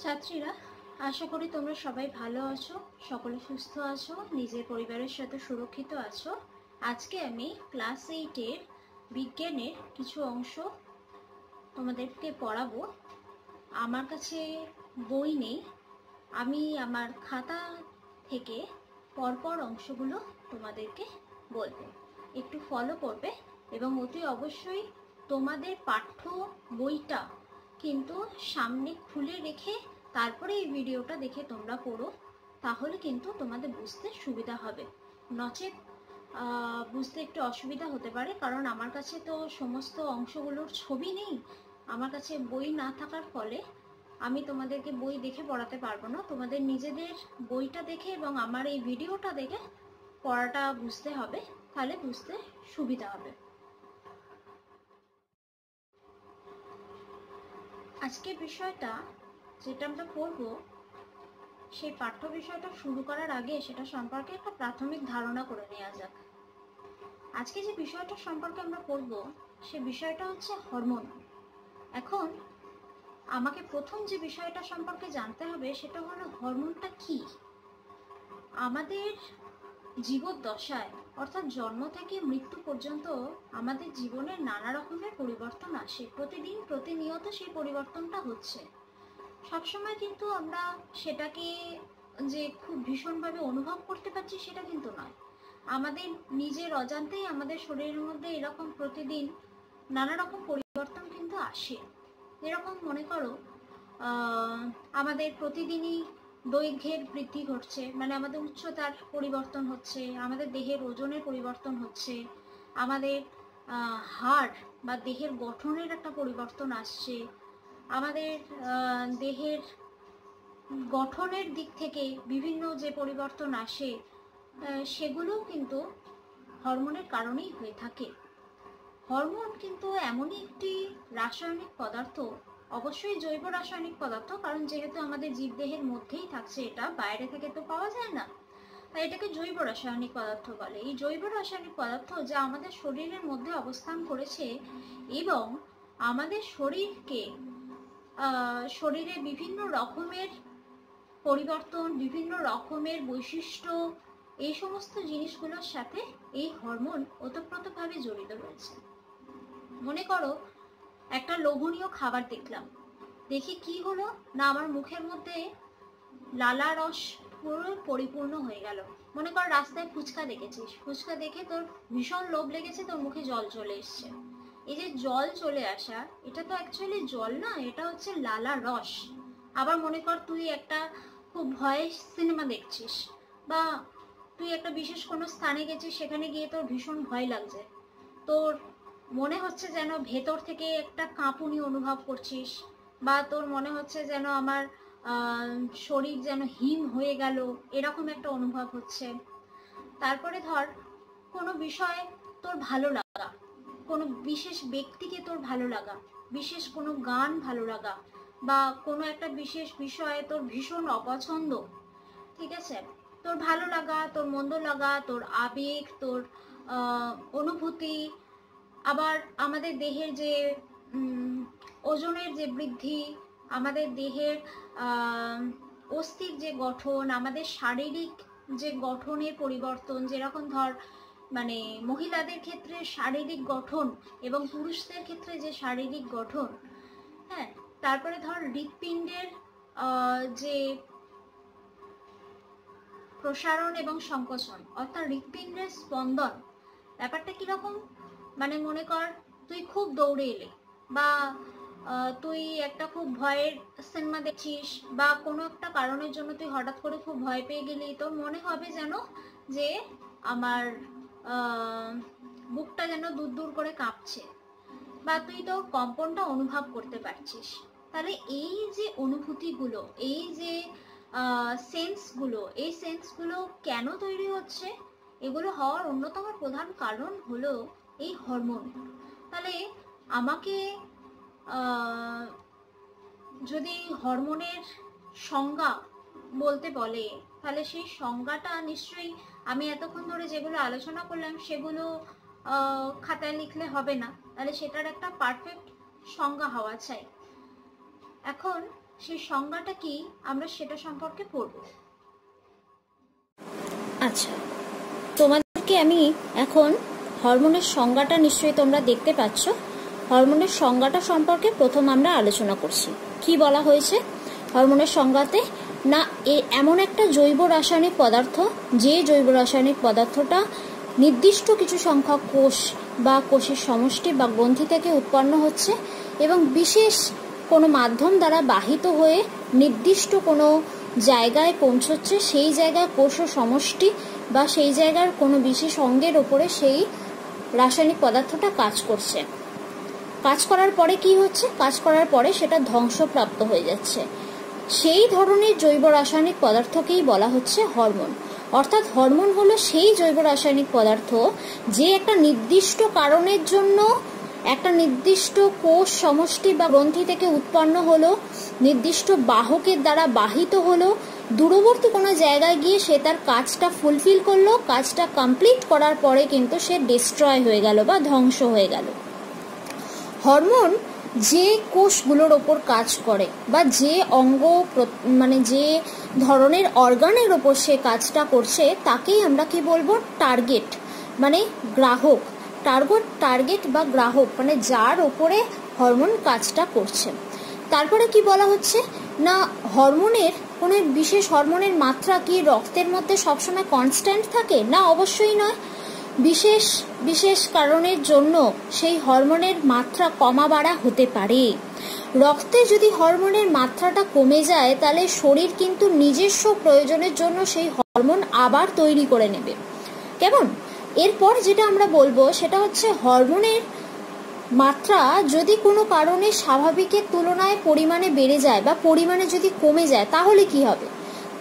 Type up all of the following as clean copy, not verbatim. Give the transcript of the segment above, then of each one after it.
ছাত্রীরা, আশা করি তোমরা সবাই ভালো আছো, সকলে সুস্থ আছো, নিজের পরিবারের সাথে সুরক্ষিত আছো। আজকে আমি ক্লাস 8-এর বিজ্ঞানের কিছু অংশ তোমাদেরকে পড়াবো। আমার কাছে বই নেই, আমি আমার খাতা থেকে পরপর অংশগুলো তোমাদেরকে বলবো, একটু ফলো করবে এবং অতি অবশ্যই তোমাদের পাঠ্য বইটা কিন্তু সামনে খুলে রেখে তারপরে এই ভিডিওটা দেখে তোমরা পড়ো, তাহলে কিন্তু তোমাদের বুঝতে সুবিধা হবে। নচেত বুঝতে একটু অসুবিধা হতে পারে, কারণ আমার কাছে তো সমস্ত অংশগুলোর ছবি নেই। আমার কাছে বই না থাকার ফলে আমি তোমাদেরকে বই দেখে পড়াতে পারবো না। তোমাদের নিজেদের বইটা দেখে এবং আমার এই ভিডিওটা দেখে পড়াটা বুঝতে হবে, তাহলে বুঝতে সুবিধা হবে। আজকে বিষয়টা যেটা আমরা পড়ব, সেই পাঠ্য বিষয়টা শুরু করার আগে সেটা সম্পর্কে একটা প্রাথমিক ধারণা করে নেওয়া যাক। আজকে যে বিষয়টা সম্পর্কে আমরা পড়ব, সে বিষয়টা হচ্ছে হরমোন। এখন আমাকে প্রথম যে বিষয়টা সম্পর্কে জানতে হবে সেটা হলো হরমোনটা কি। আমাদের জীবদ্দশায় অর্থাৎ জন্ম থেকে মৃত্যু পর্যন্ত আমাদের জীবনে নানা রকমের পরিবর্তন আসে, প্রতিদিন প্রতিনিয়ত সেই পরিবর্তনটা হচ্ছে। সবসময় কিন্তু আমরা সেটাকে যে খুব ভীষণভাবে অনুভব করতে পারছি সেটা কিন্তু নয়। আমাদের নিজের অজান্তেই আমাদের শরীরের মধ্যে এরকম প্রতিদিন নানা রকম পরিবর্তন কিন্তু আসে। এরকম মনে করো আমাদের প্রতিদিনই দৈর্ঘ্যের বৃদ্ধি ঘটছে, মানে আমাদের উচ্চতার পরিবর্তন হচ্ছে, আমাদের দেহের ওজনের পরিবর্তন হচ্ছে, আমাদের হাড় বা দেহের গঠনের একটা পরিবর্তন আসছে, আমাদের দেহের গঠনের দিক থেকে বিভিন্ন যে পরিবর্তন আসে সেগুলোও কিন্তু হরমোনের কারণেই হয়ে থাকে। হরমোন কিন্তু এমনই একটি রাসায়নিক পদার্থ, অবশ্যই জৈব রাসায়নিক পদার্থ, কারণ যেহেতু আমাদের জীবদেহের মধ্যেই থাকছে, এটা বাইরে থেকে তো পাওয়া যায় না, তাই এটাকে জৈব রাসায়নিক পদার্থ বলে। এই জৈব রাসায়নিক পদার্থ যা আমাদের শরীরের মধ্যে অবস্থান করেছে এবং আমাদের শরীরে বিভিন্ন রকমের পরিবর্তন, বিভিন্ন রকমের বৈশিষ্ট্য, এই সমস্ত জিনিসগুলোর সাথে এই হরমোন ওতপ্রোতভাবে জড়িত রয়েছে। মনে করো একটা লোভনীয় খাবার দেখলাম, দেখি কি হলো না, আমার মুখের মধ্যে লালা রস পুরো পরিপূর্ণ হয়ে গেল। মনে কর রাস্তায় ফুচকা দেখেছিস, ফুচকা দেখে তোর ভীষণ লোভ লেগেছে, তোর মুখে জল চলে এসছে। এই যে জল চলে আসা, এটা তো অ্যাকচুয়ালি জল না, এটা হচ্ছে লালা রস। আবার মনে কর তুই একটা খুব ভয়ের সিনেমা দেখছিস, বা তুই একটা বিশেষ কোনো স্থানে গেছিস, সেখানে গিয়ে তোর ভীষণ ভয় লাগছে, তোর মনে হচ্ছে যেন ভেতর থেকে একটা কাঁপুনি অনুভব করছিস, বা তোর মনে হচ্ছে যেন আমার শরীর যেন হিম হয়ে গেল, এরকম একটা অনুভব হচ্ছে। তারপরে ধর কোনো বিষয় তোর ভালো লাগা, কোনো বিশেষ ব্যক্তিকে তোর ভালো লাগা, বিশেষ কোনো গান ভালো লাগা, বা কোনো একটা বিশেষ বিষয়ে তোর ভীষণ অপছন্দ, ঠিক আছে, তোর ভালো লাগা, তোর মন্দ লাগা, তোর আবেগ, তোর অনুভূতি। আবার আমাদের দেহের যে ওজনের যে বৃদ্ধি, আমাদের দেহের অস্থির যে গঠন, আমাদের শারীরিক যে গঠনের পরিবর্তন, যেরকম ধর মানে মহিলাদের ক্ষেত্রে শারীরিক গঠন এবং পুরুষদের ক্ষেত্রে যে শারীরিক গঠন, হ্যাঁ, তারপরে ধর হৃৎপিণ্ডের যে প্রসারণ এবং সংকোচন, অর্থাৎ হৃৎপিণ্ডের স্পন্দন, ব্যাপারটা কিরকম, মানে মনে কর তুই খুব দৌড়ে এলে, বা তুই একটা খুব ভয়ের সিনেমা দেখছিস, বা কোনো একটা কারণের জন্য তুই হঠাৎ করে খুব ভয় পেয়ে গেলি, তোর মনে হবে যেন যে আমার বুকটা যেন দূর দূর করে কাঁপছে, বা তুই তো কম্পনটা অনুভব করতে পারছিস। তাহলে এই যে অনুভূতিগুলো, এই যে সেন্সগুলো, এই সেন্সগুলো কেন তৈরি হচ্ছে, এগুলো হওয়ার অন্যতম প্রধান কারণ হলো এই হরমোন। তাহলে আমাকে যদি হরমোনের সংজ্ঞা বলতে বলে, তাহলে সেই সংজ্ঞাটা নিশ্চয়ই আমি এতক্ষণ ধরে যেগুলো আলোচনা করলাম সেগুলো খাতায় লিখলে হবে না, তাহলে সেটার একটা পারফেক্ট সংজ্ঞা হওয়া চাই। এখন সেই সংজ্ঞাটা কি আমরা সেটা সম্পর্কে পড়ব। আচ্ছা, তোমাদেরকে আমি এখন হরমোনের সংজ্ঞাটা নিশ্চয়ই তোমরা দেখতে পাচ্ছ। হরমোনের সংজ্ঞাটা সম্পর্কে প্রথম আমরা আলোচনা করছি। কি বলা হয়েছে হরমোনের সংজ্ঞাতে? না, এমন একটা জৈব রাসায়নিক পদার্থ, যে জৈব রাসায়নিক পদার্থটা নির্দিষ্ট কিছু সংখ্যক কোষ বা কোষের সমষ্টি বা গ্রন্থি থেকে উৎপন্ন হচ্ছে এবং বিশেষ কোনো মাধ্যম দ্বারা বাহিত হয়ে নির্দিষ্ট কোনো জায়গায় পৌঁছচ্ছে। সেই জায়গায় কোষ ও সমষ্টি বা সেই জায়গার কোনো বিশেষ অঙ্গের ওপরে সেই রাসায়নিক পদার্থটা কাজ করছে। কাজ করার পরে কি হচ্ছে? কাজ করার পরে সেটা ধ্বংসপ্রাপ্ত হয়ে যাচ্ছে। সেই ধরনের জৈব রাসায়নিক পদার্থকেই বলা হচ্ছে হরমোন। অর্থাৎ হরমোন হলো সেই জৈব রাসায়নিক পদার্থ যে একটা নির্দিষ্ট কারণের জন্য একটা নির্দিষ্ট কোষ সমষ্টি বা গ্রন্থি থেকে উৎপন্ন হলো, নির্দিষ্ট বাহকের দ্বারা বাহিত হলো, দূরবর্তী কোনো জায়গায় গিয়ে সে তার কাজটা ফুলফিল করলো। কাজটা কমপ্লিট করার পরে কিন্তু সে ডিস্ট্রয় হয়ে গেল বা ধ্বংস হয়ে গেল। হরমোন যে কোষগুলোর ওপর কাজ করে বা যে অঙ্গ মানে যে ধরনের অর্গানের ওপর সে কাজটা করছে তাকেই আমরা কি বলবো? টার্গেট, মানে গ্রাহক। টার্গেট বা গ্রাহক মানে যার ওপরে হরমোন কাজটা করছে। তারপরে কি বলা হচ্ছে না, হরমোনের কোনো বিশেষ হরমোনের মাত্রা কি রক্তের মধ্যে সবসময় কনস্ট্যান্ট থাকে? না, অবশ্যই নয়। বিশেষ বিশেষ কারণের জন্য সেই হরমোনের মাত্রা কমা বাড়া হতে পারে। রক্তে যদি হরমোনের মাত্রাটা কমে যায় তাহলে শরীর কিন্তু নিজস্ব প্রয়োজনের জন্য সেই হরমোন আবার তৈরি করে নেবে। কেমন? এরপর যেটা আমরা বলবো সেটা হচ্ছে হরমোনের মাত্রা যদি কোনো কারণে স্বাভাবিকের তুলনায় পরিমাণে বেড়ে যায় বা পরিমাণে যদি কমে যায় তাহলে কি হবে?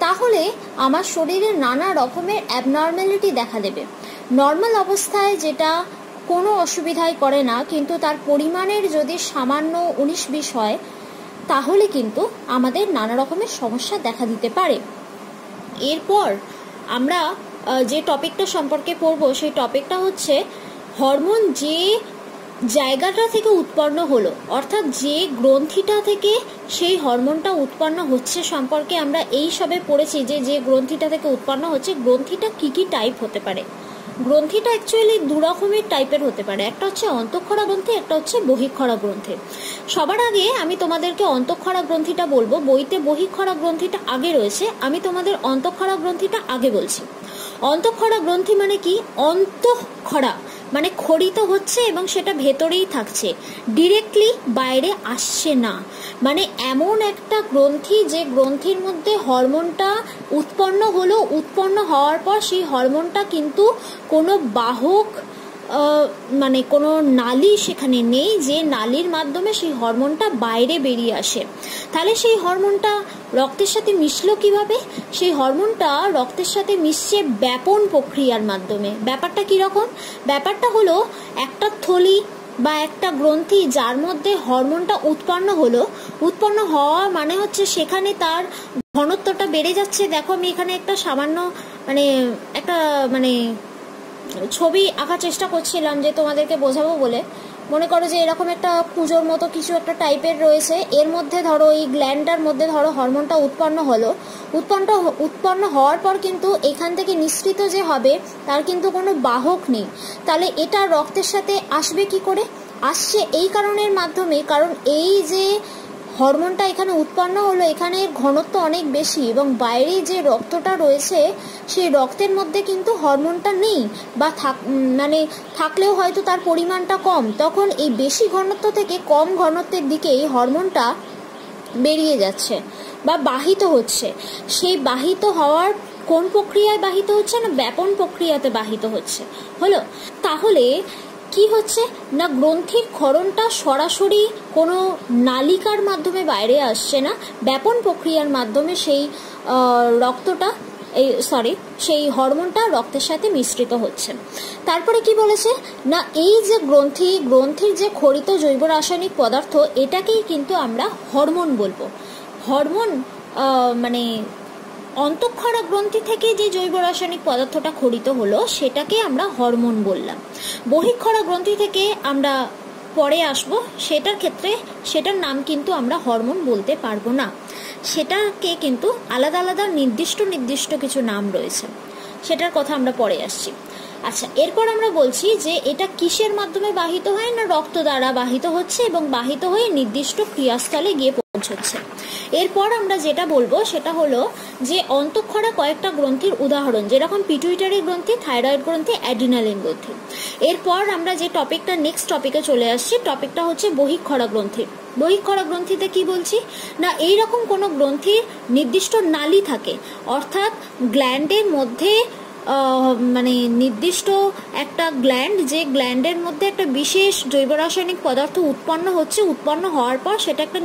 তাহলে আমার শরীরে নানা রকমের অ্যাবনর্মালিটি দেখা দেবে। নর্মাল অবস্থায় যেটা কোনো অসুবিধাই করে না, কিন্তু তার পরিমাণের যদি সামান্য 19-20 হয় তাহলে কিন্তু আমাদের নানা রকমের সমস্যা দেখা দিতে পারে। এরপর আমরা যে টপিকটা সম্পর্কে পড়বো সেই টপিকটা হচ্ছে হরমোন যে জায়গাটা থেকে উৎপন্ন হলো, অর্থাৎ যে গ্রন্থিটা থেকে সেই হরমোনটা উৎপন্ন হচ্ছে সম্পর্কে আমরা এই সবে পড়েছি যে গ্রন্থিটা থেকে উৎপন্ন হচ্ছে, গ্রন্থিটা কি কি টাইপ হতে পারে। গ্রন্থিটা অ্যাকচুয়ালি দু রকমের টাইপের হতে পারে, একটা হচ্ছে অন্তঃক্ষরা গ্রন্থি, একটা হচ্ছে বহিঃক্ষরা গ্রন্থি। সবার আগে আমি তোমাদেরকে অন্তঃক্ষরা গ্রন্থিটা বলবো, বইতে বহিঃক্ষরা গ্রন্থিটা আগে রয়েছে, আমি তোমাদের অন্তঃক্ষরা গ্রন্থিটা আগে বলছি। অন্তঃক্ষরা গ্রন্থি মানে কি? অন্তঃক্ষরা মানে খরিত হচ্ছে এবং সেটা ভেতরেই থাকছে, ডিরেক্টলি বাইরে আসছে না। মানে এমন একটা গ্রন্থি যে গ্রন্থির মধ্যে হরমোনটা উৎপন্ন হলো, উৎপন্ন হওয়ার পর সেই হরমোনটা কিন্তু কোনো বাহক মানে কোনো নালী সেখানে নেই যে নালীর মাধ্যমে সেই হরমোনটা বাইরে বেরিয়ে আসে। তাহলে সেই হরমোনটা রক্তের সাথে মিশলো কিভাবে? সেই হরমোনটা রক্তের সাথে মিশছে ব্যাপন প্রক্রিয়ার মাধ্যমে। ব্যাপারটা কিরকম? ব্যাপারটা হলো একটা থলি বা একটা গ্রন্থি যার মধ্যে হরমোনটা উৎপন্ন হলো, উৎপন্ন হওয়া মানে হচ্ছে সেখানে তার ঘনত্বটা বেড়ে যাচ্ছে। দেখো আমি এখানে একটা সামান্য মানে ছবি আঁকার চেষ্টা করছিলাম যে তোমাদেরকে বোঝাবো বলে। মনে করো যে এরকম একটা কুঁজোর মতো কিছু একটা টাইপের রয়েছে, এর মধ্যে ধরো এই গ্ল্যান্ডটার মধ্যে ধরো হরমোনটা উৎপন্ন হলো। উৎপন্ন হওয়ার পর কিন্তু এখান থেকে নিঃসৃত যে হবে তার কিন্তু কোনো বাহক নেই। তাহলে এটা রক্তের সাথে আসবে কি করে? আসছে এই কারণের মাধ্যমে, কারণ এই যে হরমোনটা এখানে উৎপন্ন হলো এখানে ঘনত্ব অনেক বেশি এবং বাইরে যে রক্তটা রয়েছে সেই রক্তের মধ্যে কিন্তু হরমোনটা নেই বা থাকলেও হয়তো তার পরিমাণটা কম। তখন এই বেশি ঘনত্ব থেকে কম ঘনত্বের দিকে এই হরমোনটা বেরিয়ে যাচ্ছে বা বাহিত হচ্ছে। সেই বাহিত হওয়ার কোন প্রক্রিয়ায় বাহিত হচ্ছে? না, ব্যাপন প্রক্রিয়াতে বাহিত হচ্ছে। হলো? তাহলে কি হচ্ছে না, গ্রন্থির ক্ষরণটা সরাসরি কোনো নালিকার মাধ্যমে বাইরে আসছে না, ব্যাপন প্রক্রিয়ার মাধ্যমে সেই সেই হরমোনটা রক্তের সাথে মিশ্রিত হচ্ছে। তারপরে কি বলেছে না, এই যে গ্রন্থির যে খরিত জৈব রাসায়নিক পদার্থ এটাকেই কিন্তু আমরা হরমোন বলবো। হরমোন মানে অন্তঃক্ষরা গ্রন্থি থেকে যে জৈব রাসায়নিক পদার্থটা খরিত হলো সেটাকে আমরা হরমোন বললাম। বহিঃক্ষরা গ্রন্থি থেকে আমরা পরে আসবো, সেটার ক্ষেত্রে সেটার নাম কিন্তু আমরা হরমোন বলতে পারবো না, সেটাকে কিন্তু আলাদা আলাদা নির্দিষ্ট কিছু নাম রয়েছে, সেটার কথা আমরা পরে আসছি। আচ্ছা, এরপর আমরা বলছি যে এটা কিসের মাধ্যমে বাহিত হয় না রক্ত দ্বারা বাহিত হচ্ছে এবং বাহিত হয়ে নির্দিষ্ট ক্রিয়াস্থলে গিয়ে পৌঁছচ্ছে। এরপর আমরা যেটা বলবো সেটা হলো যে অন্তঃক্ষরা কয়েকটা গ্রন্থির উদাহরণ, যেরকম পিটুইটারি গ্রন্থি, থাইরয়েড গ্রন্থি, অ্যাড্রিনালিন গ্রন্থি। এরপর আমরা যে টপিকটা নেক্সট টপিকে চলে আসছি, টপিকটা হচ্ছে বহিঃক্ষরা গ্রন্থি। বহিঃক্ষরা গ্রন্থিতে কি বলছি না, এইরকম কোনো গ্রন্থির নির্দিষ্ট নালী থাকে, অর্থাৎ গ্ল্যান্ডের মধ্যে মানে নির্দিষ্ট একটা গ্ল্যান্ড, যে গ্ল্যান্ডের মধ্যে একটা বিশেষ জৈব রাসায়নিক পদার্থ উৎপন্ন হচ্ছে, উৎপন্ন হওয়ার পর সেটা একটা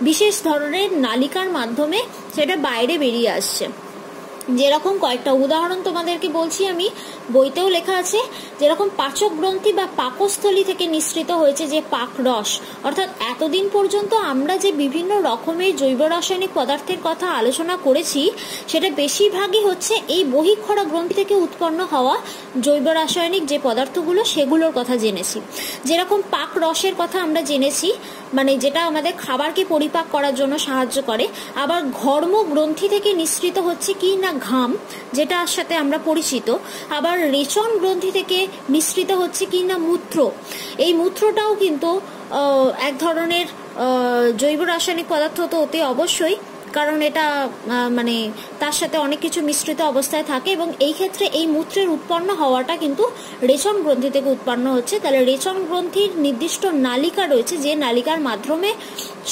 বিশেষ ধরনের নালিকার মাধ্যমে সেটা বাইরে বেরিয়ে আসছে। যেরকম কয়েকটা উদাহরণ তোমাদেরকে বলছি, আমি বইতেও লেখা আছে, যেরকম পাচক গ্রন্থি বা পাকস্থলী থেকে নিঃসৃত হয়েছে যে পাক রস, অর্থাৎ এতদিন পর্যন্ত আমরা যে বিভিন্ন রকমের জৈব রাসায়নিক পদার্থের কথা আলোচনা করেছি সেটা বেশিরভাগই হচ্ছে এই বহিঃক্ষরা গ্রন্থি থেকে উৎপন্ন হওয়া জৈব রাসায়নিক যে পদার্থগুলো সেগুলোর কথা জেনেছি। যেরকম পাক রসের কথা আমরা জেনেছি, মানে যেটা আমাদের খাবারকে পরিপাক করার জন্য সাহায্য করে। আবার ঘর্ম গ্রন্থি থেকে নিঃসৃত হচ্ছে কি না ঘাম, যেটার সাথে আমরা পরিচিত। আবার রেচন গ্রন্থি থেকে নিঃসৃত হচ্ছে কি না মূত্র। এই মূত্রটাও কিন্তু এক ধরনের জৈব রাসায়নিক পদার্থ তো অতি অবশ্যই, কারণ এটা মানে তার সাথে অনেক কিছু মিশ্রিত অবস্থায় থাকে, এবং এই ক্ষেত্রে এই মূত্রের উৎপন্ন হওয়াটা কিন্তু রেচন গ্রন্থি থেকে উৎপন্ন হচ্ছে। তাহলে রেচন গ্রন্থির নির্দিষ্ট নালিকা রয়েছে, যে নালিকার মাধ্যমে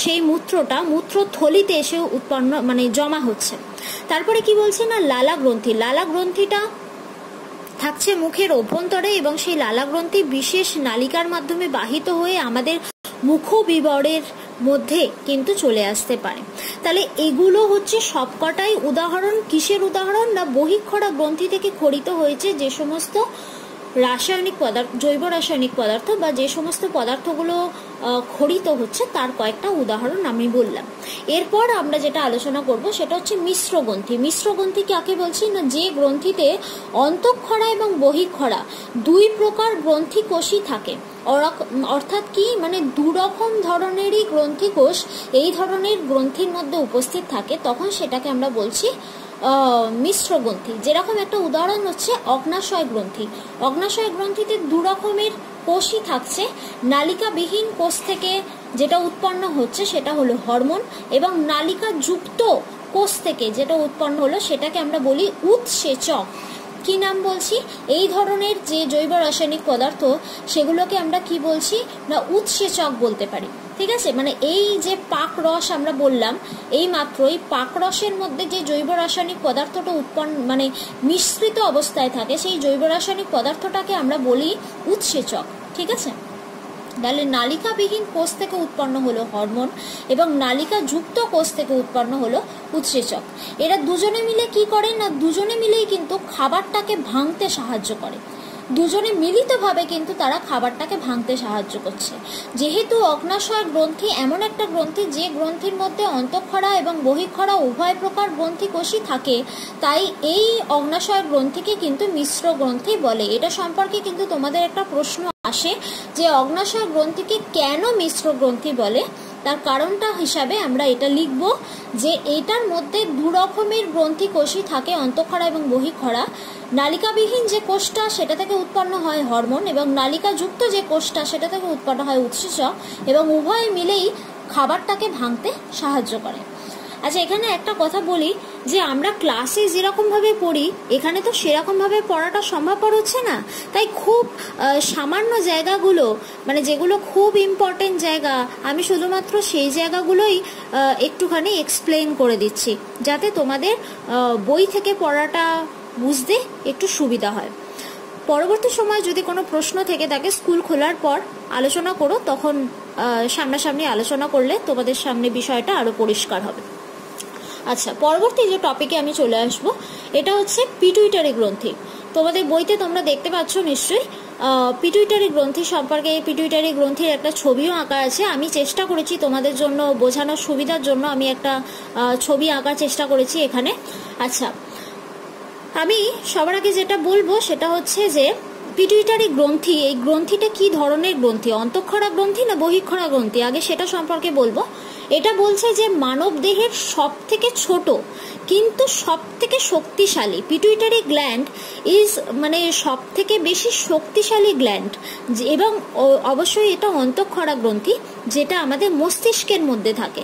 সেই মূত্রটা মূত্রথলিতে এসে উৎপন্ন মানে জমা হচ্ছে। তারপরে কি বলছে না লালা গ্রন্থি। লালা গ্রন্থিটা থাকছে মুখের অভ্যন্তরে এবং সেই লালা গ্রন্থি বিশেষ নালিকার মাধ্যমে বাহিত হয়ে আমাদের মুখবিবরের মধ্যে কিন্তু চলে আসতে পারে। তাহলে এগুলো হচ্ছে সবকটাই উদাহরণ। কিসের উদাহরণ না বহিঃক্ষরা গ্রন্থি থেকে খরিত হয়েছে যে সমস্ত রাসায়নিক পদার্থ, জৈব রাসায়নিক পদার্থ বা যে সমস্ত পদার্থগুলো খরিত হচ্ছে তার কয়েকটা উদাহরণ আমি বললাম। এরপর আমরা যেটা আলোচনা করব সেটা হচ্ছে মিশ্র গ্রন্থি। মিশ্র গ্রন্থি কাকে বলছি না, যে গ্রন্থিতে অন্তঃক্ষরা এবং বহিঃক্ষরা দুই প্রকার গ্রন্থি কোষই থাকে, অর্থাৎ কি মানে দুরকম ধরনেরই গ্রন্থি কোষ এই ধরনের গ্রন্থির মধ্যে উপস্থিত থাকে, তখন সেটাকে আমরা বলছি মিশ্র গ্রন্থি। যেরকম একটা উদাহরণ হচ্ছে অগ্নাশয় গ্রন্থি। অগ্নাশয় গ্রন্থিতে দু রকমের কোষই থাকছে। নালিকাবিহীন কোষ থেকে যেটা উৎপন্ন হচ্ছে সেটা হলো হরমোন, এবং নালিকা যুক্ত কোষ থেকে যেটা উৎপন্ন হলো সেটাকে আমরা বলি উৎসেচক। কি নাম বলছি, এই ধরনের যে জৈব রাসায়নিক পদার্থ সেগুলোকে আমরা কি বলছি না উৎসেচক বলতে পারি। ঠিক আছে, মানে এই যে পাক রস আমরা বললাম, এই মাত্র এই পাক রসের মধ্যে যে জৈব রাসায়নিক পদার্থটা উৎপন্ন মানে মিশ্রিত অবস্থায় থাকে, সেই জৈব রাসায়নিক পদার্থটাকে আমরা বলি উৎসেচক। ঠিক আছে, তাহলে নালিকাবিহীন কোষ থেকে উৎপন্ন হলো হরমোন এবং নালিকা যুক্ত কোষ থেকে উৎপন্ন হলো উৎসেচক। এরা দুজনে মিলে কি করে না, দুজনে মিলেই কিন্তু খাবারটাকে ভাঙতে সাহায্য করে। দুজনে মিলিতভাবে কিন্তু তারা খাবারটাকে ভাঙতে সাহায্য করছে। যেহেতু অগ্নাশয় গ্রন্থি এমন একটা গ্রন্থি যে গ্রন্থির মধ্যে অন্তঃক্ষরা এবং বহিঃক্ষরা উভয় প্রকার গ্রন্থি কোষই থাকে, তাই এই অগ্নাশয় গ্রন্থিকে কিন্তু মিশ্র গ্রন্থি বলে। এটা সম্পর্কে কিন্তু তোমাদের একটা প্রশ্ন আসে যে অগ্নাশয় গ্রন্থিকে কেন মিশ্র গ্রন্থি বলে। তার কারণটা হিসাবে আমরা এটা লিখব যে এটার মধ্যে দু রকমের গ্রন্থি কোষই থাকে, অন্তঃক্ষরা এবং বহিঃক্ষরা। নালিকাবিহীন যে কোষটা সেটা থেকে উৎপন্ন হয় হরমোন, এবং নালিকা যুক্ত যে কোষটা সেটা থেকে উৎপন্ন হয় উৎসেচক, এবং উভয় মিলেই খাবারটাকে ভাঙতে সাহায্য করে। আচ্ছা, এখানে একটা কথা বলি যে আমরা ক্লাসে যেরকমভাবে পড়ি এখানে তো সেরকমভাবে পড়াটা সম্ভবপর হচ্ছে না, তাই খুব সামান্য জায়গাগুলো মানে যেগুলো খুব ইম্পর্টেন্ট জায়গা আমি শুধুমাত্র সেই জায়গাগুলোই একটুখানি এক্সপ্লেন করে দিচ্ছি, যাতে তোমাদের বই থেকে পড়াটা বুঝতে একটু সুবিধা হয়। পরবর্তী সময় যদি কোনো প্রশ্ন থেকে থাকে স্কুল খোলার পর আলোচনা করো, তখন সামনাসামনি আলোচনা করলে তোমাদের সামনে বিষয়টা আরো পরিষ্কার হবে। আচ্ছা, পরবর্তী যে টপিকে আমি চলে আসব এটা হচ্ছে পিটুইটারি গ্রন্থি। তোমাদের বইতে তোমরা দেখতে পাচ্ছ নিশ্চয়ই পিটুইটারি গ্রন্থি সম্পর্কে। পিটুইটারি গ্রন্থির একটা ছবিও আঁকা আছে। আমি চেষ্টা করেছি তোমাদের জন্য বোঝানোর সুবিধার জন্য আমি একটা ছবি আঁকার চেষ্টা করেছি এখানে। আচ্ছা, আমি সবার আগে যেটা বলবো সেটা হচ্ছে যে পিটুইটারি গ্রন্থি, এই গ্রন্থিটা কি ধরনের গ্রন্থি, অন্তঃক্ষরা গ্রন্থি না বহিঃক্ষরা গ্রন্থি, আগে সেটা সম্পর্কে বলবো। এটা বলছে যে মানব দেহের সব থেকে ছোট কিন্তু সব থেকে শক্তিশালী পিটুইটারি গ্ল্যান্ড ইজ মানে সব থেকে বেশি শক্তিশালী গ্ল্যান্ড, এবং অবশ্যই এটা অন্তঃক্ষরা গ্রন্থি যেটা আমাদের মস্তিষ্কের মধ্যে থাকে।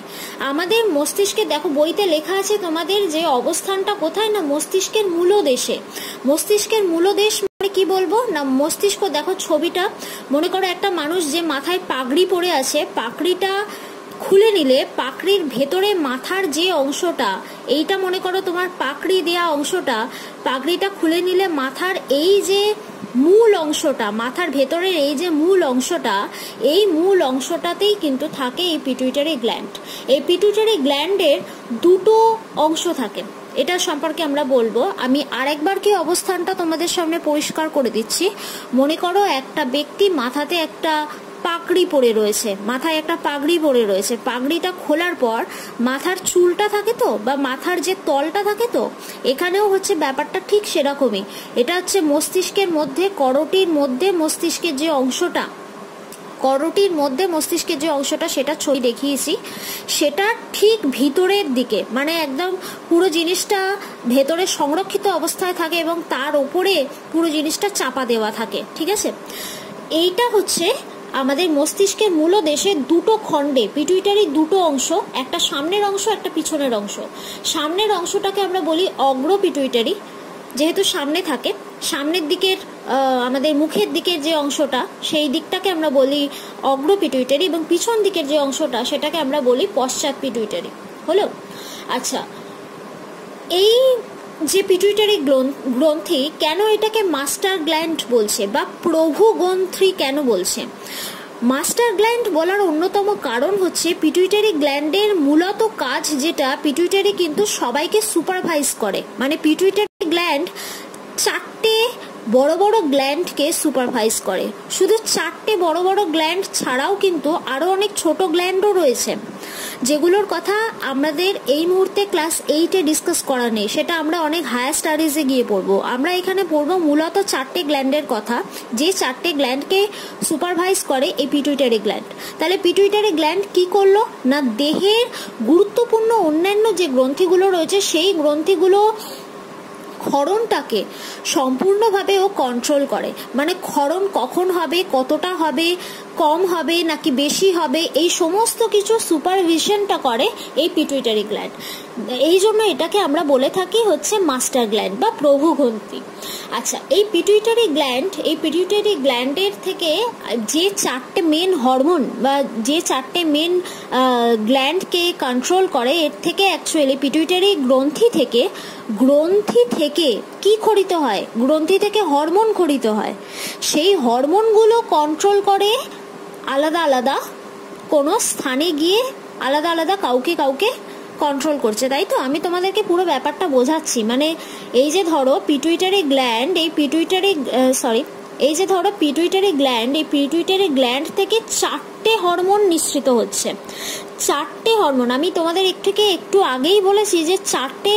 আমাদের মস্তিষ্কে দেখো বইতে লেখা আছে তোমাদের যে অবস্থানটা কোথায় না মস্তিষ্কের মূলদেশে। মস্তিষ্কের মূলদেশ মানে কি বলবো না, মস্তিষ্ক দেখো ছবিটা, মনে করো একটা মানুষ যে মাথায় পাগড়ি পরে আছে, পাগড়িটা খুলে নিলে পাকড়ির ভেতরে মাথার যে অংশটা, এইটা মনে করো তোমার পাকড়ি দেয়া অংশটা, পাগড়িটা খুলে নিলে মাথার এই যে মূল অংশটা, মাথার ভেতরের এই যে মূল অংশটা, এই মূল অংশটাতেই কিন্তু থাকে এই পিটুইটারি গ্ল্যান্ড। এই পিটুইটারি গ্ল্যান্ডের দুটো অংশ থাকে, এটা সম্পর্কে আমরা বলবো। আমি আরেকবার কি অবস্থানটা তোমাদের সামনে পরিষ্কার করে দিচ্ছি। মনে করো একটা ব্যক্তি মাথাতে একটা পাগড়ি পরে রয়েছে, মাথায় একটা পাগড়ি পরে রয়েছে, পাগড়িটা খোলার পর মাথার চুলটা থাকে তো, বা মাথার যে তলটা থাকে তো, এখানেও হচ্ছে ব্যাপারটা ঠিক সেরকমই। এটা হচ্ছে মস্তিষ্কের মধ্যে, করোটির মধ্যে মস্তিষ্কের যে অংশটা, করোটির মধ্যে মস্তিষ্কের যে অংশটা সেটা ছবি দেখিয়েছি, সেটা ঠিক ভিতরের দিকে, মানে একদম পুরো জিনিসটা ভেতরে সংরক্ষিত অবস্থায় থাকে এবং তার উপরে পুরো জিনিসটা চাপা দেওয়া থাকে, ঠিক আছে। এইটা হচ্ছে আমাদের মস্তিষ্কের মূলদেশে দুটো খণ্ডে, পিটুইটারি দুটো অংশ, একটা সামনের অংশ একটা পিছনের অংশ। সামনের অংশটাকে আমরা বলি অগ্র পিটুইটারি, যেহেতু সামনে থাকে, সামনের দিকের আমাদের মুখের দিকের যে অংশটা সেই দিকটাকে আমরা বলি অগ্র পিটুইটারি, এবং পিছন দিকের যে অংশটা সেটাকে আমরা বলি পশ্চাৎ পিটুইটারি। হলো? আচ্ছা, এই যে পিটুইটারি গ্রন্থি কেন এটাকে মাস্টার গ্ল্যান্ড বলছে বা প্রভু গ্রন্থি কেন বলছে? মাস্টার গ্ল্যান্ড বলার অন্যতম কারণ হচ্ছে পিটুইটারি গ্ল্যান্ডের মূলত কাজ যেটা, পিটুইটারি কিন্তু সবাইকে সুপারভাইজ করে। মানে পিটুইটারি গ্ল্যান্ড চারটে বড় বড় গ্ল্যান্ডকে সুপারভাইজ করে। শুধু চারটে বড় বড় গ্ল্যান্ড ছাড়াও কিন্তু আরো অনেক ছোট গ্ল্যান্ডও রয়েছে, যেগুলোর কথা আমাদের এই মুহূর্তে ক্লাস 8-এ ডিসকাস করা নেই, সেটা আমরা অনেক হায়ার স্টাডিজে গিয়ে পড়বো। আমরা এখানে পড়বো মূলত চারটে গ্ল্যান্ডের কথা, যে চারটে গ্ল্যান্ডকে সুপারভাইজ করে এই পিটুইটারি গ্ল্যান্ড। তাহলে পিটুইটারি গ্ল্যান্ড কি করলো না, দেহের গুরুত্বপূর্ণ অন্যান্য যে গ্রন্থিগুলো রয়েছে সেই গ্রন্থিগুলো ক্ষরণটাকে সম্পূর্ণভাবে ও কন্ট্রোল করে। মানে ক্ষরণ কখন হবে, কতটা হবে, কম হবে নাকি বেশি হবে, এই সমস্ত কিছু সুপারভিশনটা করে এই পিটুইটারি গ্ল্যান্ড। এই জন্য এটাকে আমরা বলে থাকি হচ্ছে মাস্টার গ্ল্যান্ড বা প্রভু গ্রন্থি। আচ্ছা, এই পিটুইটারি গ্ল্যান্ডের থেকে যে চারটে মেন হরমোন বা যে চারটে মেন গ্ল্যান্ডকে কন্ট্রোল করে, এর থেকে অ্যাকচুয়ালি পিটুইটারি গ্রন্থি থেকে কি খরিত হয়, গ্রন্থি থেকে হরমোন খরিত হয়। সেই হরমোনগুলো কন্ট্রোল করে আলাদা আলাদা কোনো স্থানে গিয়ে আলাদা আলাদা কাউকে কন্ট্রোল করছে, তাই তো? আমি তোমাদেরকে পুরো ব্যাপারটা বোঝাচ্ছি। মানে এই যে ধরো পিটুইটারি গ্ল্যান্ড, এই পিটুইটারি গ্ল্যান্ড থেকে চারটে হরমোন নিঃসৃত হচ্ছে। চারটে হরমোন আমি তোমাদের একটু আগেই বলেছি যে চারটে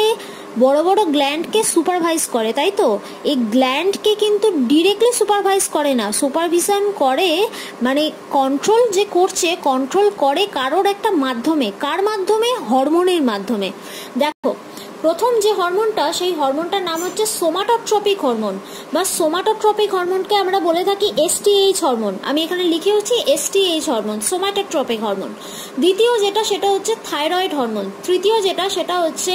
বড় বড় গ্ল্যান্ডকে সুপারভাইজ করে, তাই তো? এই গ্ল্যান্ডকে কিন্তু ডিরেক্টলি সুপারভাইজ করে না, সুপারভিশন করে, মানে কন্ট্রোল যে করছে, কন্ট্রোল করে কারোর একটা মাধ্যমে। কার মাধ্যমে? হরমোনের মাধ্যমে। দেখো, প্রথম যে হরমোনটা, সেই হরমোনটার নাম হচ্ছে সোমাটোট্রপিক হরমোন বা সোমাটোট্রপিক হরমোনকে আমরা বলে থাকি এসটিএইচ হরমোন। আমি এখানে লিখে হচ্ছে এসটিএইচ হরমোন, সোমাটোট্রপিক হরমোন। দ্বিতীয় যেটা সেটা হচ্ছে থাইরয়েড হরমোন। তৃতীয় যেটা সেটা হচ্ছে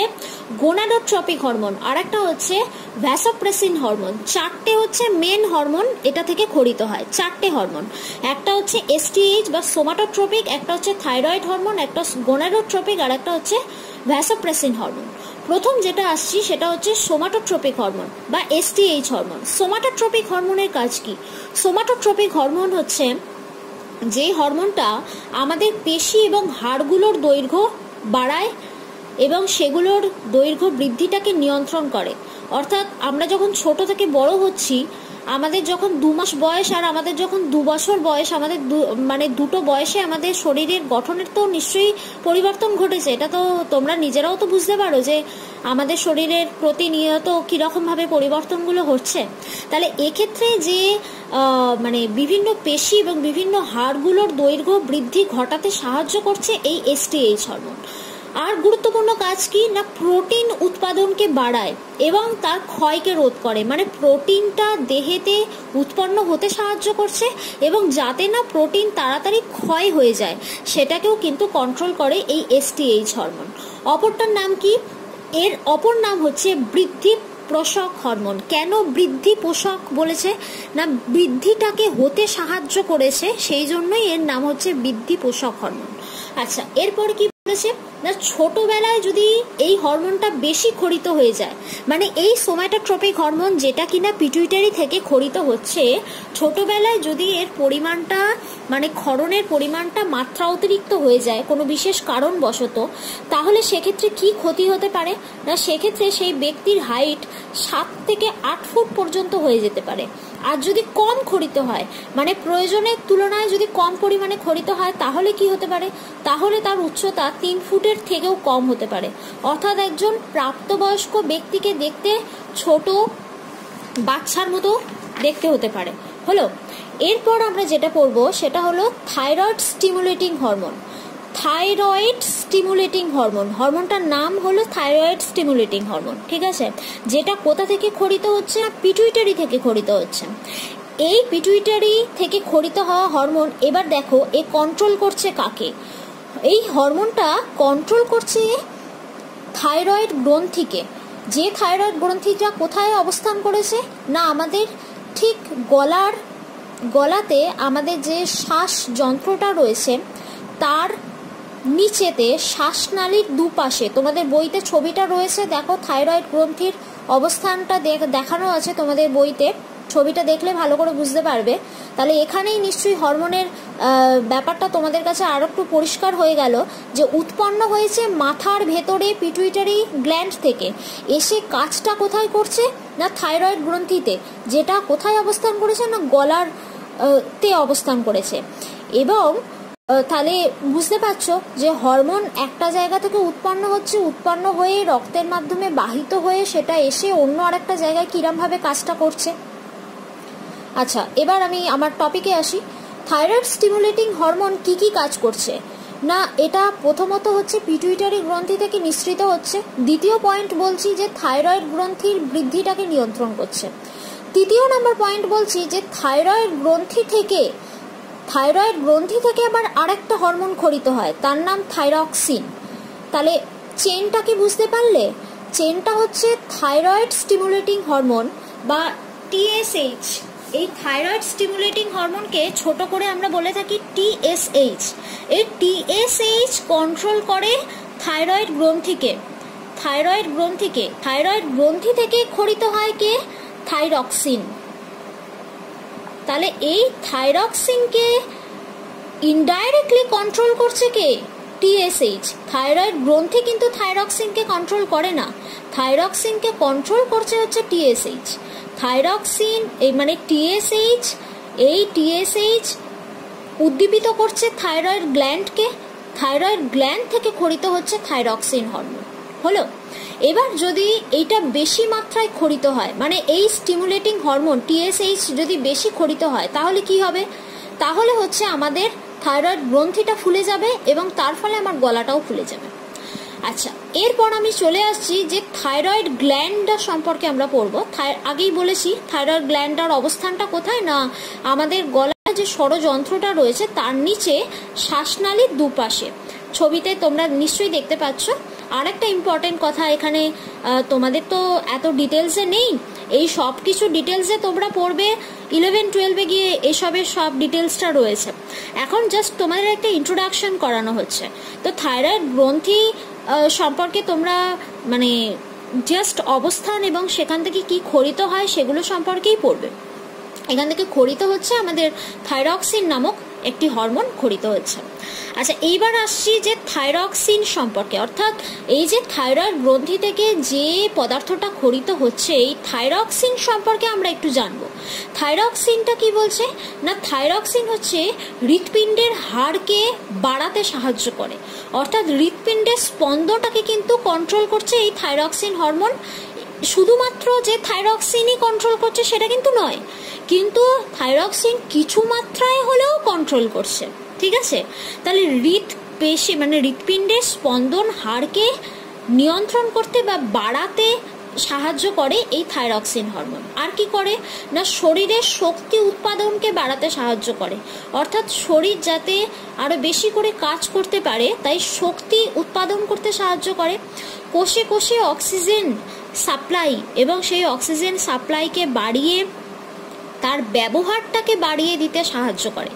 গোনাডোট্রপিক হরমোন, আর একটা হচ্ছে ভ্যাসোপ্রেসিন হরমোন। চারটে হচ্ছে মেন হরমোন এটা থেকে খরিত হয়, চারটে হরমোন। একটা হচ্ছে এসটিএইচ বা সোমাটোট্রপিক, একটা হচ্ছে থাইরয়েড হরমোন, একটা গোনাডোট্রপিক, আর একটা হচ্ছে ভ্যাসোপ্রেসিন হরমোন। প্রথম যেটা আসছি সেটা হচ্ছে সোমাটোট্রপিক হরমোন বা এসটিএইচ হরমোন। সোমাটোট্রপিক হরমোনের কাজ কি? সোমাটোট্রপিক হরমোন হচ্ছে যে হরমোনটা আমাদের পেশি এবং হাড়গুলোর দৈর্ঘ্য বাড়ায় এবং সেগুলোর দৈর্ঘ্য বৃদ্ধিটাকে নিয়ন্ত্রণ করে। অর্থাৎ আমরা যখন ছোট থেকে বড় হচ্ছি, আমাদের যখন 2 মাস বয়স আর আমাদের যখন 2 বছর বয়স, আমাদের মানে দুটো বয়সে আমাদের শরীরের গঠনের তো নিশ্চয়ই পরিবর্তন ঘটেছে। এটা তো তোমরা নিজেরাও তো বুঝতে পারো যে আমাদের শরীরের প্রতিনিয়ত কীরকমভাবে পরিবর্তনগুলো হচ্ছে। তাহলে এক্ষেত্রে যে মানে বিভিন্ন পেশি এবং বিভিন্ন হাড়গুলোর দৈর্ঘ্য বৃদ্ধি ঘটাতে সাহায্য করছে এই এসটিএইচ হরমোন। আর গুরুত্বপূর্ণ কাজ কি না, প্রোটিন উৎপাদনকে বাড়ায় এবং তার ক্ষয়কে রোধ করে, মানে প্রোটিনটা দেহেতে উৎপন্ন হতে সাহায্য করছে এবং যাতে না প্রোটিন তাড়াতাড়ি ক্ষয় হয়ে যায় সেটাকেও কিন্তু কন্ট্রোল করে এই এসটিএইচ হরমোন। অপরটার নাম কি? এর অপর নাম হচ্ছে বৃদ্ধি পোষক হরমোন। কেন বৃদ্ধি পোষক বলেছে না, বৃদ্ধিটাকে হতে সাহায্য করেছে, সেই জন্যই এর নাম হচ্ছে বৃদ্ধি পোষক হরমোন। আচ্ছা, এরপর কি বলেছে না, ছোটবেলায় যদি এই হরমোনটা বেশি ক্ষরিত হয়ে যায়, মানে এই সোম্যাটোট্রপিক হরমোন যেটা কিনা পিটুইটারি থেকে ক্ষরিত হচ্ছে, ছোটবেলায় যদি এর পরিমাণটা মানে ক্ষরণের পরিমাণটা মাত্রা অতিরিক্ত হয়ে যায় কোনো বিশেষ কারণবশত, তাহলে সেক্ষেত্রে কি ক্ষতি হতে পারে না, সেক্ষেত্রে সেই ব্যক্তির হাইট 7 থেকে 8 ফুট পর্যন্ত হয়ে যেতে পারে। আর যদি কম ক্ষরিত হয়, মানে প্রয়োজনের তুলনায় যদি কম পরিমাণে ক্ষরিত হয়, তাহলে কি হতে পারে, তাহলে তার উচ্চতা 3 ফুটের থেকেও কম হতে পারে। অর্থাৎ একজন প্রাপ্তবয়স্ক ব্যক্তিকে দেখতে ছোট বাচ্চার মতো দেখতে হতে পারে। হলো, এরপর আমরা যেটা পড়বো সেটা হলো thyroid stimulating hormone. Thyroid stimulating hormone, হরমোনটার নাম হলো থাইরয়েড স্টিমুলেটিং হরমোন, ঠিক আছে, যেটা কোথা থেকে ক্ষরিত হচ্ছে না, পিটুইটারি থেকে ক্ষরিত হচ্ছে। এই পিটুইটারি থেকে ক্ষরিত হওয়া হরমোন এবার দেখো এ কন্ট্রোল করছে কাকে, এই হরমোনটা কন্ট্রোল করছে থাইরয়েড গ্রন্থিকে। যে থাইরয়েড গ্রন্থিটা কোথায় অবস্থান করেছে না, আমাদের ঠিক গলাতে আমাদের যে শ্বাস যন্ত্রটা রয়েছে তার নিচেতে শ্বাসনালীর দুপাশে, তোমাদের বইতে ছবিটা রয়েছে দেখো, থাইরয়েড গ্রন্থির অবস্থানটা দেখানো আছে তোমাদের বইতে, ছবিটা দেখলে ভালো করে বুঝতে পারবে। তাহলে এখানেই নিশ্চয়ই হরমোনের ব্যাপারটা তোমাদের কাছে আরো একটু পরিষ্কার হয়ে গেল, যে উৎপন্ন হয়েছে মাথার ভেতরে পিটুইটারি গ্ল্যান্ড থেকে, এসে কাজটা কোথায় করছে না থাইরয়েড গ্রন্থিতে, যেটা কোথায় অবস্থান করেছে না গলার তে অবস্থান করেছে। এবং তাহলে বুঝতে পারছো যে হরমোন একটা জায়গা থেকে উৎপন্ন হচ্ছে, উৎপন্ন হয়ে রক্তের মাধ্যমে বাহিত হয়ে সেটা এসে অন্য আরেকটা জায়গায় কিরমভাবে কাজটা করছে। আচ্ছা, এবার আমি আমার টপিকে আসি। থাইরয়েড স্টিমুলেটিং হরমোন কি কি কাজ করছে না, এটা প্রথমত হচ্ছে পিটুইটারি গ্রন্থি থেকে নিঃসৃত হচ্ছে। দ্বিতীয় পয়েন্ট বলছি যে থাইরয়েড গ্রন্থির বৃদ্ধিটাকে নিয়ন্ত্রণ করছে। তৃতীয় নম্বর পয়েন্ট বলছি যে থাইরয়েড গ্রন্থি থেকে আবার আরেকটা হরমোন ক্ষরিত হয়, তার নাম থাইরক্সিন। তাহলে চেনটা কি বুঝতে পারলে, চেনটা হচ্ছে থাইরয়েড স্টিমুলেটিং হরমোন বা টিএসএইচ। এই থাইরয়েড স্টিমুলেটিং হরমোনকে ছোট করে আমরা বলে থাকি টিএসএইচ। এই টিএসএইচ কন্ট্রোল করে থাইরয়েড গ্রন্থিকে। থাইরয়েড গ্রন্থি থেকে ক্ষরিত হয় কে, থাইরক্সিন। তাহলে এই থাইরক্সিনকে ইনডাইরেক্টলি কন্ট্রোল করছে কে, টিএসএইচ। থাইরয়েড গ্রন্থি কিন্তু থাইরক্সিনকে কন্ট্রোল করে না, থাইরক্সিনকে কন্ট্রোল করছে হচ্ছে টিএসএইচ। থাইরক্সিন এই মানে টিএসএইচ, এই টিএসএইচ উদ্দীপিত করছে থাইরয়েড গ্ল্যান্ডকে, থাইরয়েড গ্ল্যান্ড থেকে ক্ষরিত হচ্ছে থাইরক্সিন হরমোন। হলো, এবার যদি এইটা বেশি মাত্রায় ক্ষরিত হয়, মানে এই স্টিমুলেটিং হরমোন টিএসএইচ যদি বেশি ক্ষরিত হয়, তাহলে কি হবে, তাহলে হচ্ছে আমাদের থাইরয়েড গ্রন্থিটা ফুলে যাবে এবং তার ফলে আমার গলাটাও ফুলে যাবে। আচ্ছা, এরপর আমি চলে আসছি যে থাইরয়েড গ্ল্যান্ড সম্পর্কে আমরা পড়বো। আগেই বলেছি থাইরয়েড গ্ল্যান্ডার অবস্থানটা কোথায় না, আমাদের গলার যে ষড়যন্ত্রটা রয়েছে তার নিচে শ্বাসনালীর দুপাশে। ছবিতে তোমরা নিশ্চয়ই দেখতে পাচ্ছ। আরেকটা ইম্পর্টেন্ট কথা এখানে, তোমাদের তো এত ডিটেলসে নেই, এই সব কিছু ডিটেলসে তোমরা পড়বে 11-12 গিয়ে, এসবের সব ডিটেলসটা রয়েছে। এখন জাস্ট তোমাদের একটা ইন্ট্রোডাকশন করানো হচ্ছে। তো থাইরয়েড গ্রন্থি সম্পর্কে তোমরা মানে জাস্ট অবস্থান এবং সেখান থেকে কি ক্ষরিত হয় সেগুলো সম্পর্কেই পড়বে। এখান থেকে ক্ষরিত হচ্ছে আমাদের থাইরক্সিন নামক একটি হরমোন খরিত হচ্ছে। আচ্ছা, এইবার আসছি যে থাইরক্সিন সম্পর্কে, অর্থাৎ এই যে থাইরয়েড গ্রন্থি থেকে যে পদার্থটা খরিত হচ্ছে, এই থাইরক্সিন সম্পর্কে আমরা একটু জানবো। থাইরক্সিনটা কি বলছে না, থাইরক্সিন হচ্ছে হৃৎপিণ্ডের হাড়কে বাড়াতে সাহায্য করে, অর্থাৎ হৃৎপিণ্ডের স্পন্দনটাকে কিন্তু কন্ট্রোল করছে এই থাইরক্সিন হরমোন। শুধুমাত্র যে থাইরক্সিনই কন্ট্রোল করছে সেটা কিন্তু নয়, কিন্তু থাইরক্সিন কিছু মাত্রায় হলেও কন্ট্রোল করছে, ঠিক আছে। তাহলে হৃৎপেশি মানে হৃৎপিণ্ডের স্পন্দন হাড়কে নিয়ন্ত্রণ করতে বা বাড়াতে সাহায্য করে এই থাইরক্সিন হরমোন। আর কি করে না, শরীরের শক্তি উৎপাদনকে বাড়াতে সাহায্য করে, অর্থাৎ শরীর যাতে আরো বেশি করে কাজ করতে পারে তাই শক্তি উৎপাদন করতে সাহায্য করে। কোষে কোষে অক্সিজেন সাপ্লাই এবং সেই অক্সিজেন সাপ্লাইকে বাড়িয়ে তার ব্যবহারটাকে বাড়িয়ে দিতে সাহায্য করে।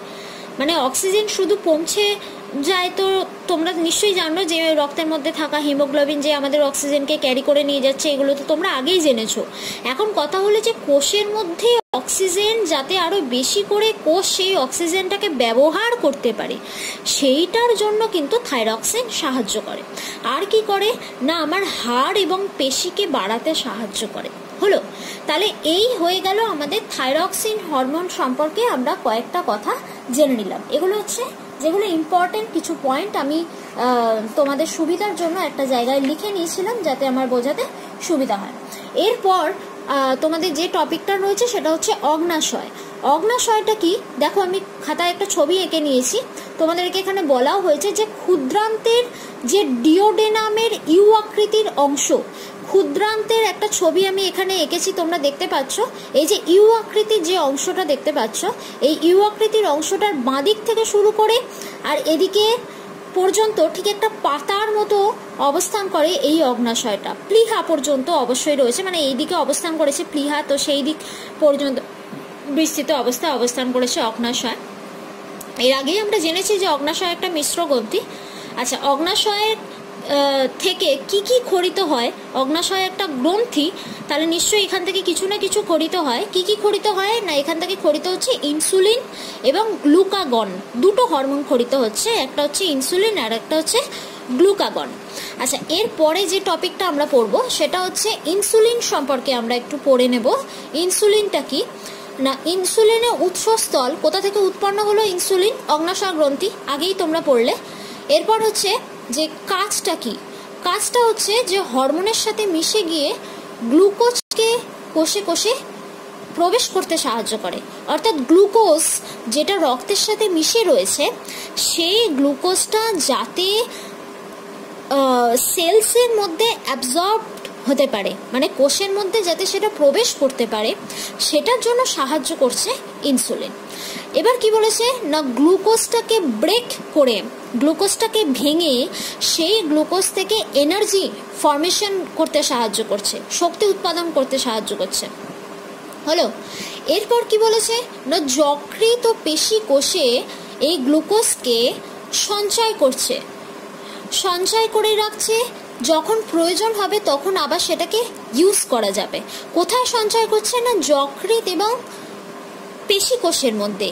মানে অক্সিজেন শুধু পৌঁছে যায় তো তোমরা নিশ্চয়ই জানো যে রক্তের মধ্যে থাকা হিমোগ্লোবিন যে আমাদের অক্সিজেনকে ক্যারি করে নিয়ে যাচ্ছে, এগুলো তো তোমরা আগেই জেনেছো। এখন কথা হলো যে কোষের মধ্যে অক্সিজেন যাতে আরো বেশি করে কোষ সেই অক্সিজেনটাকে ব্যবহার করতে পারে, সেইটার জন্য কিন্তু থাইরক্সিন সাহায্য করে। আর কি করে না, আমার হাড় এবং পেশিকে বাড়াতে সাহায্য করে। হলো, তাহলে এই হয়ে গেল আমাদের থাইরক্সিন হরমোন সম্পর্কে আমরা কয়েকটা কথা জেনে নিলাম। এগুলো হচ্ছে যেগুলো ইম্পর্টেন্ট কিছু পয়েন্ট আমি তোমাদের সুবিধার জন্য একটা জায়গায় লিখে নিয়েছিলাম যাতে আমার বোঝাতে সুবিধা হয়। এরপর তোমাদের যে টপিকটা রয়েছে সেটা হচ্ছে অগ্নাশয়। অগ্নাশয়টা কি দেখো, আমি খাতায় একটা ছবি এঁকে নিয়েছি, তোমাদেরকে এখানে বলাও হয়েছে যে ক্ষুদ্রান্তের যে ডিওডেনামের ইউ আকৃতির অংশ, ক্ষুদ্রান্তের একটা ছবি আমি এখানে এঁকেছি, তোমরা দেখতে পাচ্ছ। এই যে ইউ আকৃতির যে অংশটা দেখতে পাচ্ছ, এই ইউ আকৃতির অংশটার বাঁদিক থেকে শুরু করে আর এদিকে পর্যন্ত ঠিক একটা পাতার মতো অবস্থান করে এই অগ্নাশয়টা। প্লীহা পর্যন্ত অবশ্যই রয়েছে, মানে এই দিকে অবস্থান করেছে প্লীহা, তো সেই দিক পর্যন্ত বিস্তৃত অবস্থায় অবস্থান করেছে অগ্নাশয়। এর আগেই আমরা জেনেছি যে অগ্নাশয় একটা মিশ্র গ্রন্থি। আচ্ছা, অগ্নাশয়ের থেকে কি কি খরিত হয়, অগ্নাশয় একটা গ্রন্থি, তাহলে নিশ্চয়ই এখান থেকে কিছু না কিছু খরিত হয়। কি কি খরিত হয় না, এখান থেকে খরিত হচ্ছে ইনসুলিন এবং গ্লুকাগন, দুটো হরমোন খরিত হচ্ছে, একটা হচ্ছে ইনসুলিন আর একটা হচ্ছে গ্লুকাগন। আচ্ছা, এরপরে যে টপিকটা আমরা পড়বো সেটা হচ্ছে ইনসুলিন সম্পর্কে আমরা একটু পড়ে নেব। ইনসুলিনটা কি না, ইনসুলিনের উৎসস্থল কোথা থেকে উৎপন্ন হলো, ইনসুলিন অগ্নাশয় গ্রন্থি, আগেই তোমরা পড়লে। এরপর হচ্ছে যে কাজটা কি, কাজটা হচ্ছে যে হরমোনের সাথে মিশে গিয়ে গ্লুকোজকে কোষে কোষে প্রবেশ করতে সাহায্য করে, অর্থাৎ গ্লুকোজ যেটা রক্তের সাথে মিশে রয়েছে সেই গ্লুকোজটা যাতে সেলসের মধ্যে অ্যাবজর্ব হতে পারে, মানে কোষের মধ্যে যাতে সেটা প্রবেশ করতে পারে, সেটার জন্য সাহায্য করছে ইনসুলিন। এবার কি বলেছে না, গ্লুকোজটাকে ব্রেক করে, গ্লুকোজটাকে ভেঙে সেই গ্লুকোজ থেকে এনার্জি ফর্মেশন করতে সাহায্য করছে, শক্তি উৎপাদন করতে সাহায্য করছে। হলো, এরপর কি বলেছে না, যকৃৎ ও পেশি কোষে এই গ্লুকোজকে সঞ্চয় করছে, সঞ্চয় করে রাখছে, যখন প্রয়োজন হবে তখন আবার সেটাকে ইউজ করা যাবে। কোথায় সঞ্চয় করছে না, যকৃৎ এবং পেশি কোষের মধ্যে।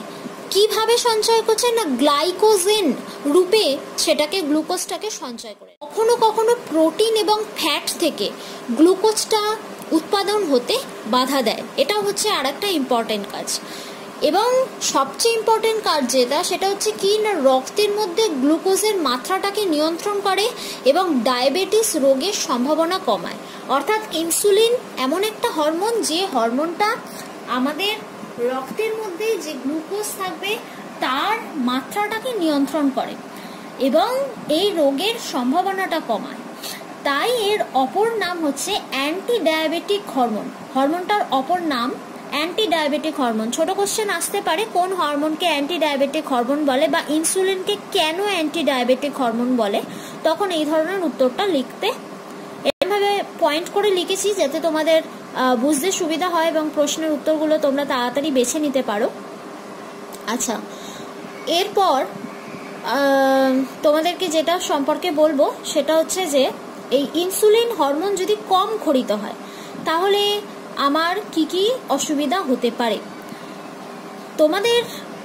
কিভাবে সঞ্চয় করছে না, গ্লাইকোজেন রূপে সেটাকে গ্লুকোজটাকে সঞ্চয় করে। কখনো কখনো প্রোটিন এবং ফ্যাট থেকে গ্লুকোজটা উৎপাদন হতে বাধা দেয়, এটা হচ্ছে আর একটা ইম্পর্টেন্ট কাজ। এবং সবচেয়ে ইম্পর্টেন্ট কাজ যেটা, সেটা হচ্ছে কি না, রক্তের মধ্যে গ্লুকোজের মাত্রাটাকে নিয়ন্ত্রণ করে এবং ডায়াবেটিস রোগের সম্ভাবনা কমায়। অর্থাৎ ইনসুলিন এমন একটা হরমোন যে হরমোনটা আমাদের রক্তের মধ্যে যে গ্লুকোজ থাকবে তার মাত্রাটাকে নিয়ন্ত্রণ করে এবং এই রোগের সম্ভাবনাটা কমায়। তাই এর অপর নাম হচ্ছে অ্যান্টি ডায়াবেটিক হরমোন। হরমোনটার অপর নাম অ্যান্টি ডায়াবেটিক হরমোন। ছোট কোশ্চেন আসতে পারে, কোন হরমোনকে অ্যান্টি ডায়াবেটিক হরমোন বলে বা ইনসুলিনকে কেন অ্যান্টি ডায়াবেটিক হরমোন বলে, তখন এই ধরনের উত্তরটা লিখতে এভাবে পয়েন্ট করে লিখেছি যাতে তোমাদের বুঝতে সুবিধা হয় এবং প্রশ্নের উত্তরগুলো তোমরা তাড়াতাড়ি বেছে নিতে পারো। আচ্ছা, এরপর তোমাদেরকে যেটা সম্পর্কে বলবো সেটা হচ্ছে যে এই ইনসুলিন হরমোন যদি কম খরিত হয় তাহলে আমার কি কি অসুবিধা হতে পারে। তোমাদের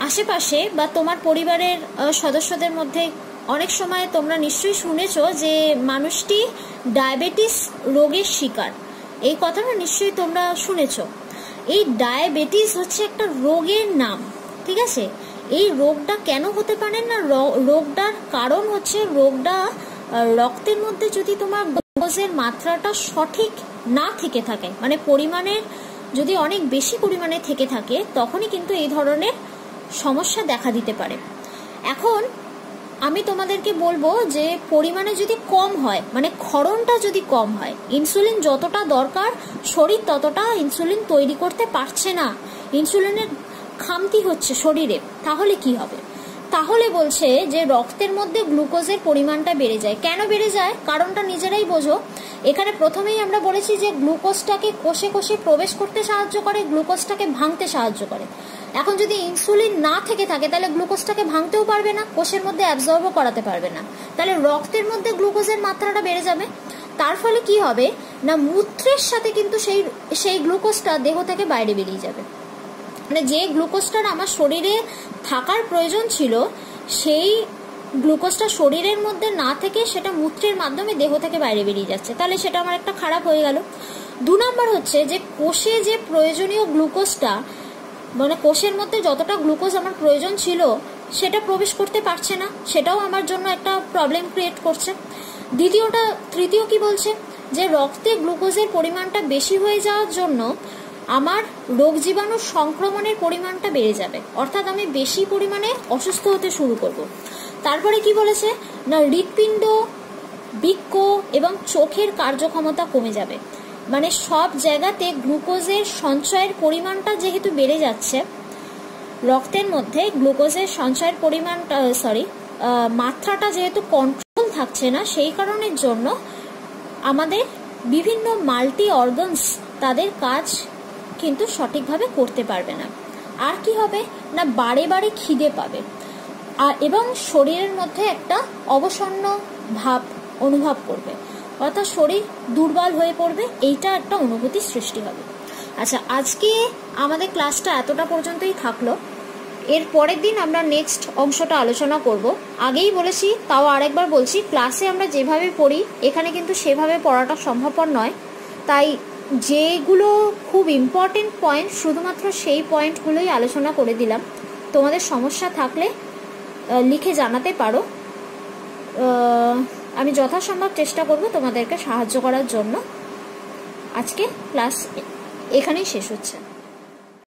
আশেপাশে বা তোমার পরিবারের সদস্যদের মধ্যে অনেক সময় তোমরা নিশ্চয়ই শুনেছো যে মানুষটি ডায়াবেটিস রোগের শিকার। এই কথাটা নিশ্চয়ই তোমরা শুনেছো। এই ডায়াবেটিস হচ্ছে একটা রোগের নাম, ঠিক আছে? এই রোগটা কেন হতে পারে না? রোগটার কারণ হচ্ছে রোগটা রক্তের মধ্যে যদি তোমার গ্লুকোজের মাত্রাটা সঠিক না থেকে থাকে, মানে পরিমাণের যদি অনেক বেশি পরিমাণে থেকে থাকে, তখনই কিন্তু এই ধরনের সমস্যা দেখা দিতে পারে। এখন আমি তোমাদেরকে বলবো যে পরিমাণে যদি কম হয়, মানে ক্ষরণটা যদি কম হয়, ইনসুলিন যতটা দরকার শরীর ততটা ইনসুলিন তৈরি করতে পারছে না, ইনসুলিনের খামতি হচ্ছে শরীরে, তাহলে কি হবে? তাহলে বলছে যে রক্তের মধ্যে গ্লুকোজের পরিমাণটা বেড়ে যায়। কেন বেড়ে যায় কারণটা নিজেরাই বোঝো। এখানে প্রথমেই আমরা বলেছি যে গ্লুকোজটাকে কোষে কোষে প্রবেশ করতে সাহায্য করে, গ্লুকোজটাকে ভাঙতে সাহায্য করে। এখন যদি ইনসুলিন না থেকে থাকে তাহলে গ্লুকোজটাকে ভাঙতেও পারবে না, কোষের মধ্যে অ্যাবজর্বও করাতে পারবে না, তাহলে রক্তের মধ্যে গ্লুকোজের মাত্রাটা বেড়ে যাবে। তার ফলে কি হবে না, মূত্রের সাথে কিন্তু সেই গ্লুকোজটা দেহ থেকে বাইরে বেরিয়ে যাবে। মানে যে গ্লুকোজটার আমার শরীরে থাকার প্রয়োজন ছিল, সেই গ্লুকোজটা শরীরের মধ্যে না থেকে সেটা মূত্রের মাধ্যমে দেহ থেকে বাইরে বেরিয়ে যাচ্ছে, তাহলে সেটা আমার একটা খারাপ হয়ে গেল। 2 নম্বর হচ্ছে যে কোষে যে প্রয়োজনীয় গ্লুকোজটা, মানে কোষের মধ্যে যতটা গ্লুকোজ আমার প্রয়োজন ছিল সেটা প্রবেশ করতে পারছে না, সেটাও আমার জন্য একটা প্রবলেম ক্রিয়েট করছে। তৃতীয় কি বলছে যে রক্তে গ্লুকোজের পরিমাণটা বেশি হয়ে যাওয়ার জন্য আমার রোগ জীবাণুর সংক্রমণের পরিমাণটা বেড়ে যাবে, অর্থাৎ আমি বেশি পরিমাণে অসুস্থ হতে শুরু করব। তারপরে কি বলেছে না, হৃৎপিণ্ড, বৃক্ক এবং চোখের কার্যক্ষমতা কমে যাবে। মানে সব জায়গাতে গ্লুকোজের সঞ্চয়ের পরিমাণটা যেহেতু বেড়ে যাচ্ছে, রক্তের মধ্যে গ্লুকোজের সঞ্চয়ের পরিমাণটা মাত্রাটা যেহেতু কন্ট্রোল থাকছে না, সেই কারণের জন্য আমাদের বিভিন্ন মাল্টি অর্গানস তাদের কাজ কিন্তু সঠিকভাবে করতে পারবে না। আর কি হবে না, বারে বারে খিদে পাবে এবং শরীরের মধ্যে একটা অবসন্ন ভাব অনুভব করবে, অর্থাৎ শরীর দুর্বল হয়ে পড়বে, এইটা একটা অনুভূতি সৃষ্টি হবে। আচ্ছা, আজকে আমাদের ক্লাসটা এতটা পর্যন্তই থাকলো। এর পরের দিন আমরা নেক্সট অংশটা আলোচনা করব। আগেই বলেছি, তাও আরেকবার বলছি, ক্লাসে আমরা যেভাবে পড়ি এখানে কিন্তু সেভাবে পড়াটা সম্ভবপর নয়, তাই যেগুলো খুব ইম্পর্টেন্ট পয়েন্ট শুধুমাত্র সেই পয়েন্টগুলোই আলোচনা করে দিলাম। তোমাদের সমস্যা থাকলে লিখে জানাতে পারো, আমি যথাসম্ভব চেষ্টা করব তোমাদেরকে সাহায্য করার জন্য। আজকে ক্লাস এখানেই শেষ হচ্ছে।